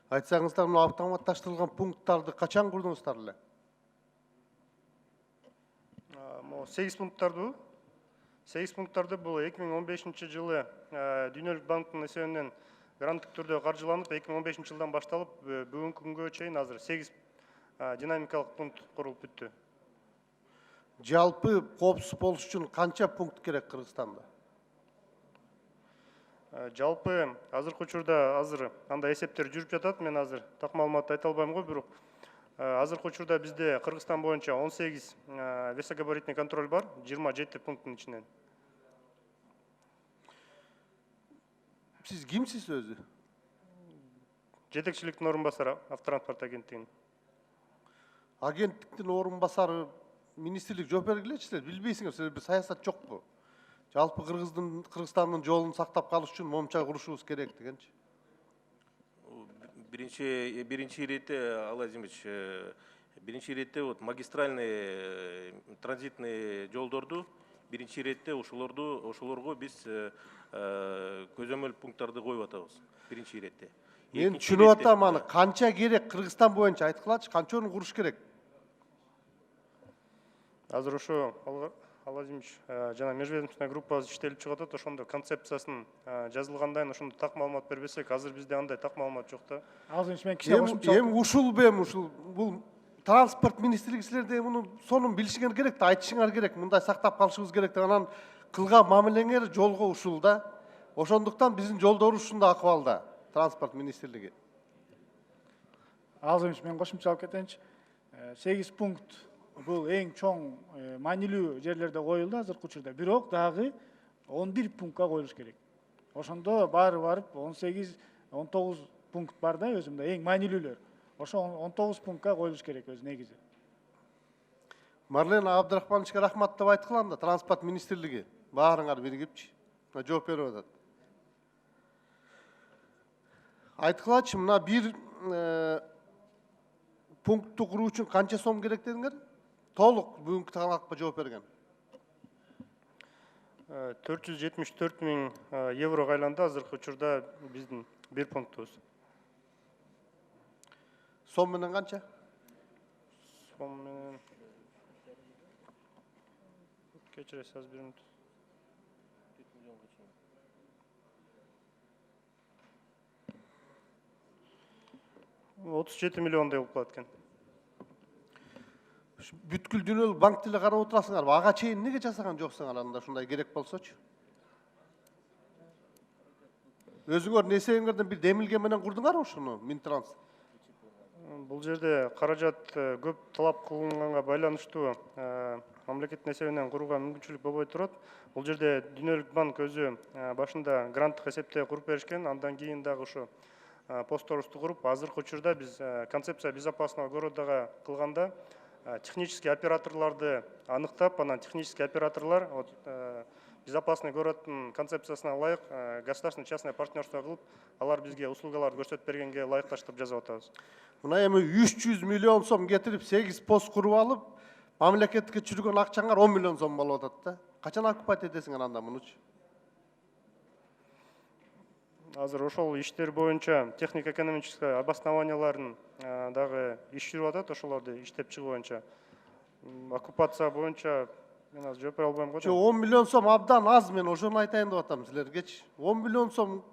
Айтсаңыздар, мына автоматташтырылған пункттарды качан курдуңуздар эле? 8 пункттарды 8 пункттарды бул 2015 жылы Дүйнөлүк банктын эсебинен гранттык түрдө каржыланып, 2015 жылдан башталып, бүгүнкү күнгө чейин азыр 8 динамикалык пункт курулуп бүттү. Жалпы коопсуз болуш үчүн канча пункт керек Кыргызстанда? Жалпы азыркы учурда андай эсептер жүрүп жатат. Мен азыр так маалымат айта албайм го, бирок азыркы учурда бизде Кыргызстан боюнча 18 весогабаритный контроль бар, 27 пункттун ичинен. Сиз кимсиз өзү? Жетекчиликтин орун басары автотранспорт агенттигинин. Агенттиктин орун басары министрлик жооп бергилечи, силер билбейсиңер, силерде саясат жокпу? Жалпы Кыргызстандын жолун сактап калыш үчүн момча курушубуз керек дегенчи. Биринчи иретте, Алазимович, биринчи иретте вот магистральный транзитный жолдорду биринчи иретте ошолорго биз көзөмөл пункттарды коюп атабыз. Биринчи иретте. Мен түшүнүп атам аны, канча керек Кыргызстан боюнча айткылачы, канчаны куруш керек? Азыр ошо Алазимович жана межведомственный группабыз иштелип чыгып атат, ошондо концепциясын жазылгандан ошондо так маалымат бербесек, азыр бизде андай так маалымат жок да. Алазимович, мен кичине кошумча. Эми ушул бул транспорт министрлиги силерде муну сонун билишиңер керек да, айтышыңар керек, мындай сактап калышыбыз керек деп, анан кылган мамилеңер жолго ушул да. Ошондуктан биздин жолдорубуз ушундай акыбалда, транспорт министрлиги. Алазимович, мен кошумча алып кетейинчи. 8 пункт бул эң чоң маанилүү жерлерде коюлду азыркы учурда. Бирок дагы 11 пунктка коюлуш керек. Ошондо баары барып 18-19 пункт бар да өзүмдө эң маанилүүлөр. Ошо 19 пунктка коюлуш керек өзү негизи. Марлен Абдрахмановичке рахмат деп айткыла анда, транспорт министрлиги баарыңар биригипчи жооп берип атат. Айткылачы, мына бир пунктту куруу үчүн канча сом керек дедиңер? Толук бүгүнкү талапка жооп берген. 474 миң еврого айланды азыркы учурда биздин бир пунктубуз. Сом менен канча? Сом менен кечиресиз азыр бир мүнөт. 37 миллиондой болуп калат экен. Бүткүл дүйнөлүк банк деле карап отурасыңарбы? Ага чейин неге жасаган жоксуңар анда, ушундай керек болсочу? Өзүңөр несиңерден бир демилге менен курдуңарбы ушуну, Минтранс? Бул жерде каражат көп талап кылынганга байланыштуу мамлекеттин эсебинен курууга мүмкүнчүлүк болбой турат. Бул жерде Дүйнөлүк банк өзү башында гранттык эсепте куруп беришкен, андан кийин дагы ушу постторусту куруп, азыркы учурда биз концепция безопасного городага кылганда технический операторларды аныктап, анан технический операторлар безопасный городдун концепциясына ылайык государственный частное партнерство кылып, алар бизге услугаларды көрсөтүп бергенге ылайыкташтырып жазып атабыз. Мына эми 300 миллион сом кетирип 8 пост куруп алып, мамлекетке чүргөн акчаңар 10 миллион сом болуп атат да. Качан оккупать этесиңер анда мунучу? Азыр ошол иштер боюнча технико-экономический обоснованияларын дагы иш жүрүп атат, ошолорду иштеп чыгуу боюнча. Оккупация боюнча мен азыр жооп бере албайм го. 10 миллион сом абдан аз, мен ошону айтайын деп атам силергечи. 10 миллион сом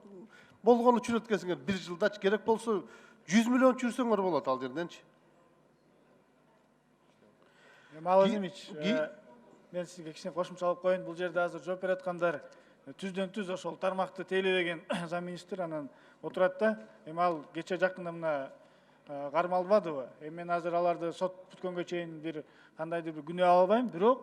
болгону чүрөткөсүңөр бир жылдачы, керек болсо 100 миллион чүрсөңөр болот ал жерденчи. Алазимович, мен сизге кичине кошумча алып коеюн. Бул жерде азыр жооп берип аткандар түздөн түз ошол тармакты тейлебеген замминистр анан отурат да. Эми ал кече жакында мына кармалбадыбы? Эми мен азыр аларды сот бүткөнгө чейин бир кандайдыр бир күнөө ала албайм, бирок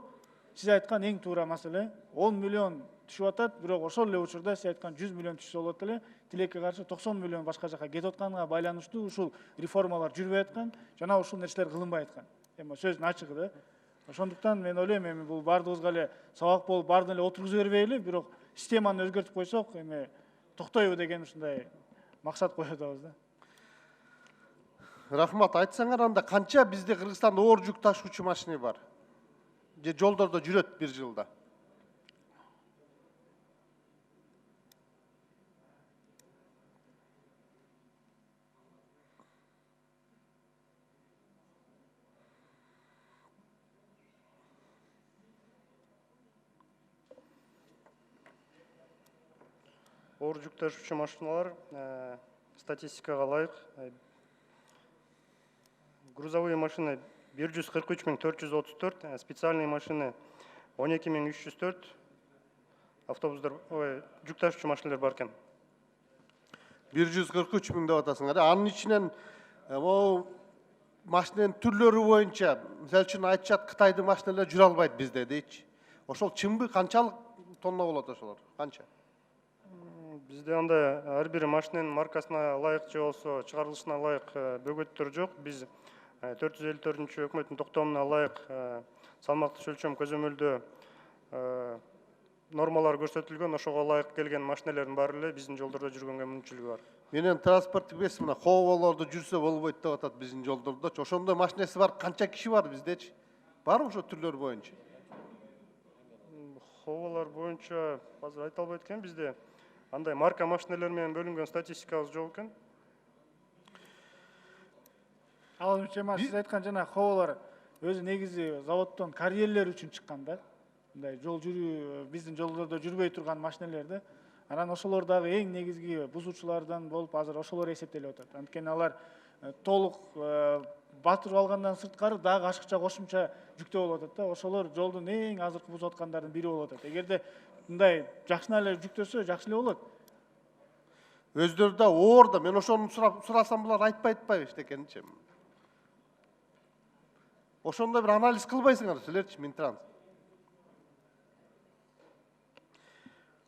сиз айткан эң туура маселе 10 миллион түшүп атат, бирок ошол эле учурда сиз айткан 100 миллион түшсө болот эле, тилекке каршы 90 миллион башка жака кетип атканга байланыштуу ушул реформалар жүрбөй аткан, жана ушул нерселер кылынбай аткан. Эми сөздүн ачыгы да. Ошондуктан мен ойлойм, эми бул бардыгыбызга эле сабак болуп баардыгын эле отургуза бербейли, бирок системаны өзгөртүп койсок, эми токтойбу деген ушундай максат коюп атабыз да. Рахмат, айтсаңар анда канча бизде Кыргызстанда оор жүк ташуучу машина бар? Же жолдордо жүрөт бир жылда? оор жүк ташуучу машиналар статистикага ылайык грузовые машины 143.434, специальные машины 12.304, автобустар, жүк ташуучу машиналар бар экен. 143 мың деп атасыңар. Анын ичинен могу машинанын түрлөрү боюнча, мисалы үчүн айтышат Кытайдын машиналары жүрө албайт бизде дейчи. Ошол чынбы, канчалык тонна болот ошолор? Канча? Бизде андай ар бир машинанын маркасына ылайык же болсо чыгарылышына ылайык бөгөттөр жок. Биз 454 өкмөттүн токтомуна ылайык салмактык өлчөм көзөмөлдө нормалар көрсөтүлгөн, ошого ылайык келген машиналардын баары эле биздин жолдордо жүргөнгө мүмкүнчүлүгү бар. Менен транспорттук бес мына хоболорду жүрсө болбойт деп атат биздин жолдордочу. Ошондой машинеси бар канча киши бар биздечи? Барбы ошо түрлөр боюнча? Хоболор боюнча азыр айта албайт экен, бизде андай марка машиналар менен бөлүнгөн статистикабыз жок экен. Ал үчүн сиз айткан жана хоболор өзү негизи заводдон карьерлер үчүн чыккан да. Мындай жол жүрүү, биздин жолдордо жүрбөй турган машиналерди. Анан ошолор дагы эң негизги бузуучулардан болуп азыр ошолор эсептелип атат. Анткени алар толук батырып алгандан сырткары дагы ашыкча кошумча жүктөө болуп атат да. Ошолор жолдун эң азыркы бузуп аткандардын бири болуп атат. Эгерде мындай жакшына эле жүктөсө жакшы эле болот. Өздөрү да оор да, мен ошону сурасам булар айтпай эчтекенчи. Ошондой бир анализ кылбайсыңар силерчи, Минтранс.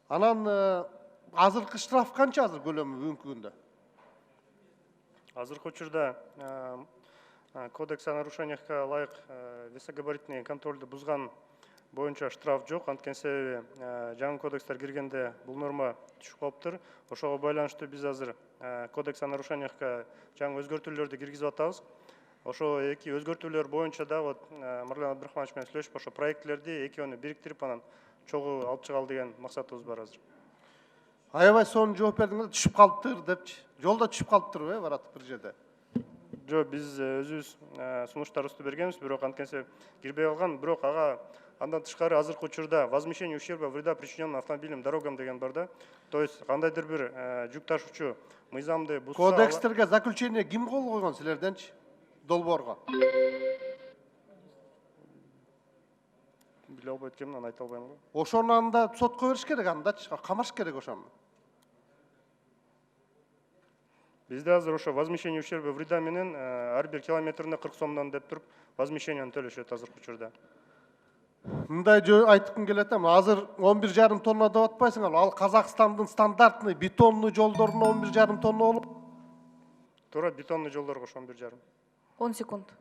Анан азыркы штраф канча азыр көлөмү бүгүнкү күндө? Азыркы учурда кодекс о нарушениях ылайык весогабаритный контролду бузган боюнча штраф жок. Анткени себеби жаңы кодекстер киргенде бул норма түшүп калыптыр. Ошого байланыштуу биз азыр кодекс о нарушениях жаңы өзгөртүүлөрдү киргизип атабыз. Ошо эки өзгөртүүлөр боюнча да Марлен Абдрахманович менен сүйлөшүп, ошо проектлерди экөөнү бириктирип анан чогуу алып чыгалы деген максатыбыз бар азыр. Аябай сонун жооп бердиңер, түшүп калыптыр депчи. Жолдо түшүп калыптырбы, баратып бир жерде? Жок, биз өзүбүз сунуштарыбызды бергенбиз, бирок анткени кирбей калган, бирок ага андан тышкары азыркы учурда возмещение ущерба вреда причиненного автомобилем дорогам деген бар да. То есть кандайдыр бир жүк ташуучу мыйзамды бузса, Кодекстерге заключение ким кол койгон силерденчи? Долбоорго. Биле албайт экенмин, аны айта албайм го. Ошону анда сотко бериш керек, андачы камаш керек ошону. Бизде азыр ошо возмещение ущерба вреда менен ар бир километрине 40 сомдон деп туруп возмещениени төлөшөт азыркы учурда. Мындай айткым келет, азыр 11,5 тонна деп атпайсыңар, ал Казакстандын стандартный бетонный жолдоруна 11,5 тонна болуп. Туура бетонный жолдорго ошо 11,5. 10 секунд.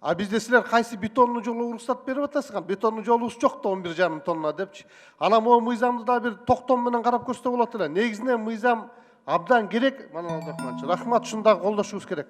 А бизде силер кайсы бетонный жолго уруксат берип атасыңар? Бетонный жолубуз жок да 11,5 тонна депчи. Анан могу мыйзамды да бир токтом менен карап көрсө болот эле. Негизинен мыйзам абдан керек, мана Абдрахманович. Рахмат, ушундагы колдошубуз керек.